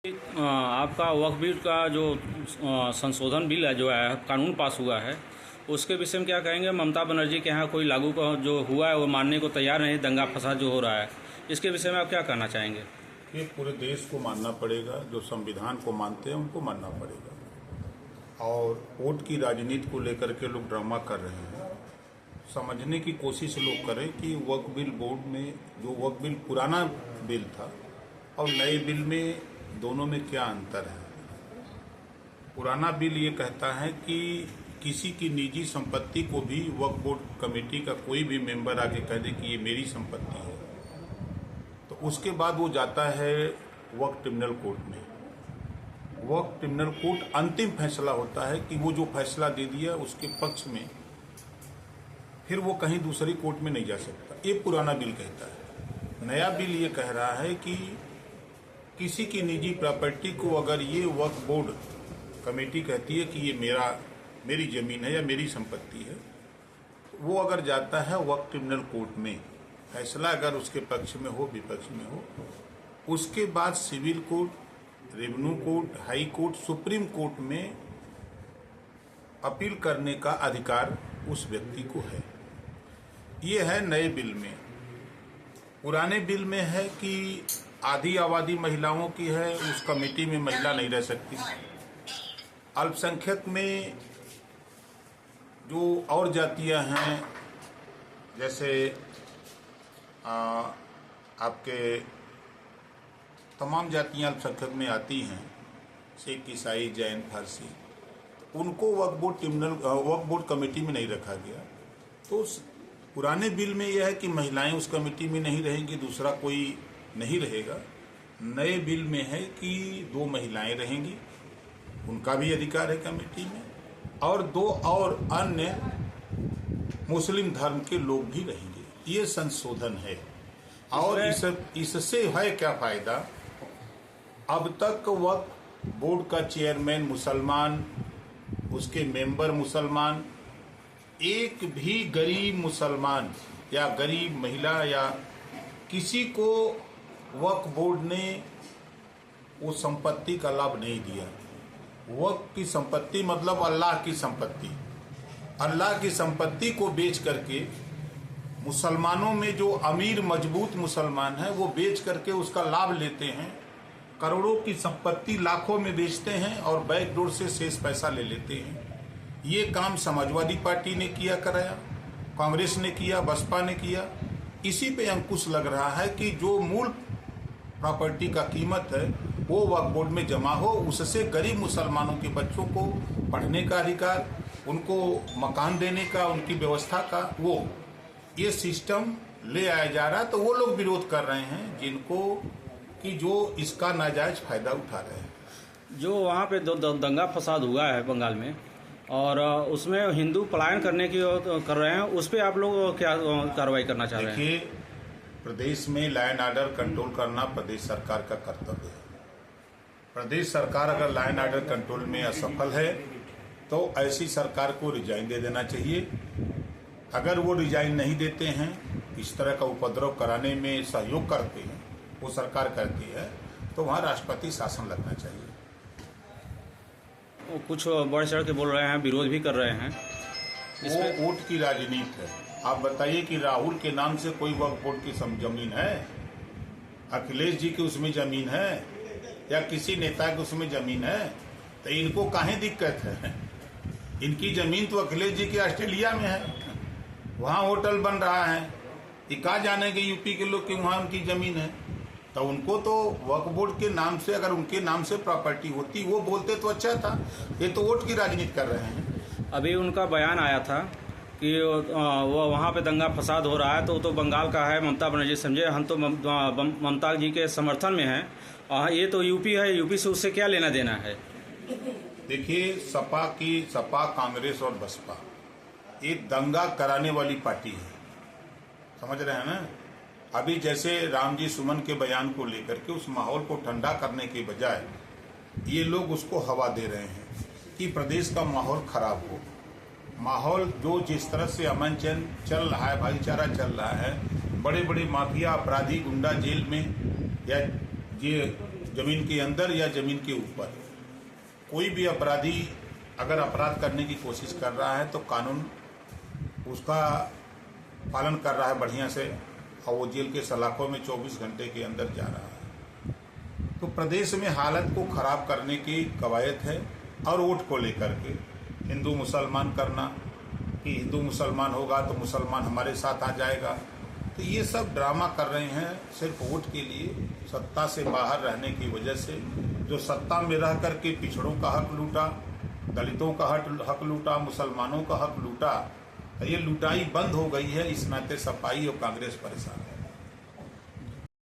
आपका वक्फ बिल का जो संशोधन बिल है जो है कानून पास हुआ है उसके विषय में क्या कहेंगे। ममता बनर्जी के यहाँ कोई लागू का जो हुआ है वो मानने को तैयार नहीं, दंगा फसाद जो हो रहा है इसके विषय में आप क्या कहना चाहेंगे। ये पूरे देश को मानना पड़ेगा, जो संविधान को मानते हैं उनको मानना पड़ेगा। और वोट की राजनीति को लेकर के लोग ड्रामा कर रहे हैं। समझने की कोशिश लोग करें कि वक्फ बिल बोर्ड में जो वक्फ बिल पुराना बिल था और नए बिल में दोनों में क्या अंतर है। पुराना बिल ये कहता है कि किसी की निजी संपत्ति को भी वक्फ बोर्ड कमेटी का कोई भी मेंबर आके कह दे कि ये मेरी संपत्ति है, तो उसके बाद वो जाता है वक्फ ट्रिब्यूनल कोर्ट में। वक्फ ट्रिब्यूनल कोर्ट अंतिम फैसला होता है कि वो जो फैसला दे दिया उसके पक्ष में फिर वो कहीं दूसरी कोर्ट में नहीं जा सकता। ये पुराना बिल कहता है। नया बिल ये कह रहा है कि किसी की निजी प्रॉपर्टी को अगर ये वक्फ बोर्ड कमेटी कहती है कि ये मेरी जमीन है या मेरी संपत्ति है, वो अगर जाता है वक्फ ट्रिब्यूनल कोर्ट में, फैसला अगर उसके पक्ष में हो विपक्ष में हो, उसके बाद civil court, revenue court, high court, supreme court में अपील करने का अधिकार उस व्यक्ति को है। ये है नए बिल में। पुराने बिल में है कि आधी आबादी महिलाओं की है, उस कमेटी में महिला नहीं रह सकती। अल्पसंख्यक में जो और जातियां हैं, जैसे आपके तमाम जातियां अल्पसंख्यक में आती हैं, सिख, ईसाई, जैन, फारसी, तो उनको वक्फ बोर्ड कमेटी में नहीं रखा गया। तो पुराने बिल में यह है कि महिलाएं उस कमेटी में नहीं रहेंगी, दूसरा कोई नहीं रहेगा। नए बिल में है कि 2 महिलाएं रहेंगी, उनका भी अधिकार है कमेटी में, और 2 और अन्य मुस्लिम धर्म के लोग भी रहेंगे। ये संशोधन है। और इससे है क्या फायदा। अब तक वक्फ बोर्ड का चेयरमैन मुसलमान, उसके मेंबर मुसलमान, एक भी गरीब मुसलमान या गरीब महिला या किसी को वक्फ बोर्ड ने वो संपत्ति का लाभ नहीं दिया। वक्फ की संपत्ति मतलब अल्लाह की संपत्ति। अल्लाह की संपत्ति को बेच करके मुसलमानों में जो अमीर मजबूत मुसलमान है वो बेच करके उसका लाभ लेते हैं। करोड़ों की संपत्ति लाखों में बेचते हैं और बैकडोर से शेष पैसा ले लेते हैं। ये काम समाजवादी पार्टी ने किया कराया, कांग्रेस ने किया, बसपा ने किया। इसी पे अंकुश लग रहा है कि जो मूल प्रॉपर्टी का कीमत है वो वक्फ बोर्ड में जमा हो, उससे गरीब मुसलमानों के बच्चों को पढ़ने का अधिकार, उनको मकान देने का, उनकी व्यवस्था का वो ये सिस्टम ले आया जा रहा है। तो वो लोग विरोध कर रहे हैं जिनको कि जो इसका नाजायज फायदा उठा रहे हैं। जो वहाँ पे दंगा फसाद हुआ है बंगाल में और उसमें हिंदू पलायन करने की कर रहे हैं, उस पर आप लोग क्या कार्रवाई करना चाह रहे हैं। देखिए, प्रदेश में लॉ एंड ऑर्डर कंट्रोल करना प्रदेश सरकार का कर्तव्य है। प्रदेश सरकार अगर लॉ एंड ऑर्डर कंट्रोल में असफल है तो ऐसी सरकार को रिजाइन दे देना चाहिए। अगर वो रिजाइन नहीं देते हैं, इस तरह का उपद्रव कराने में सहयोग करते हैं, वो सरकार करती है, तो वहाँ राष्ट्रपति शासन लगना चाहिए। कुछ बढ़ चढ़ के बोल रहे हैं, विरोध भी कर रहे हैं। वो वोट की राजनीति है। आप बताइए कि राहुल के नाम से कोई वक्फ बोर्ड की जमीन है? अखिलेश जी की उसमें जमीन है या किसी नेता की उसमें जमीन है? तो इनको काहे दिक्कत है? इनकी जमीन तो अखिलेश जी की ऑस्ट्रेलिया में है, वहाँ होटल बन रहा है। ये कहाँ जानेंगे यूपी के लोग कि वहाँ उनकी जमीन है? तो उनको तो वक्फ बोर्ड के नाम से, अगर उनके नाम से प्रॉपर्टी होती वो बोलते तो अच्छा था। ये तो वोट की राजनीति कर रहे हैं। अभी उनका बयान आया था कि वो वहाँ पे दंगा फसाद हो रहा है तो बंगाल का है, ममता बनर्जी समझे, हम तो ममता जी के समर्थन में हैं। ये तो यूपी है, यूपी से उससे क्या लेना देना है। देखिए, सपा, कांग्रेस और बसपा ये दंगा कराने वाली पार्टी है, समझ रहे हैं ना। अभी जैसे राम जी सुमन के बयान को लेकर के उस माहौल को ठंडा करने के बजाय ये लोग उसको हवा दे रहे हैं कि प्रदेश का माहौल खराब हो। माहौल जो जिस तरह से अमन चैन चल रहा है, भाईचारा चल रहा है, बड़े बड़े माफिया अपराधी गुंडा जेल में या ये जमीन के अंदर या जमीन के ऊपर। कोई भी अपराधी अगर अपराध करने की कोशिश कर रहा है तो कानून उसका पालन कर रहा है बढ़िया से, और वो जेल के सलाखों में 24 घंटे के अंदर जा रहा है। तो प्रदेश में हालत को खराब करने की कवायद है, और वोट को लेकर के हिंदू मुसलमान करना कि हिंदू मुसलमान होगा तो मुसलमान हमारे साथ आ जाएगा। तो ये सब ड्रामा कर रहे हैं सिर्फ वोट के लिए, सत्ता से बाहर रहने की वजह से। जो सत्ता में रह करके पिछड़ों का हक लूटा, दलितों का हक लूटा, मुसलमानों का हक लूटा, तो ये लुटाई बंद हो गई है। इस नाते सपाई और कांग्रेस परेशान है।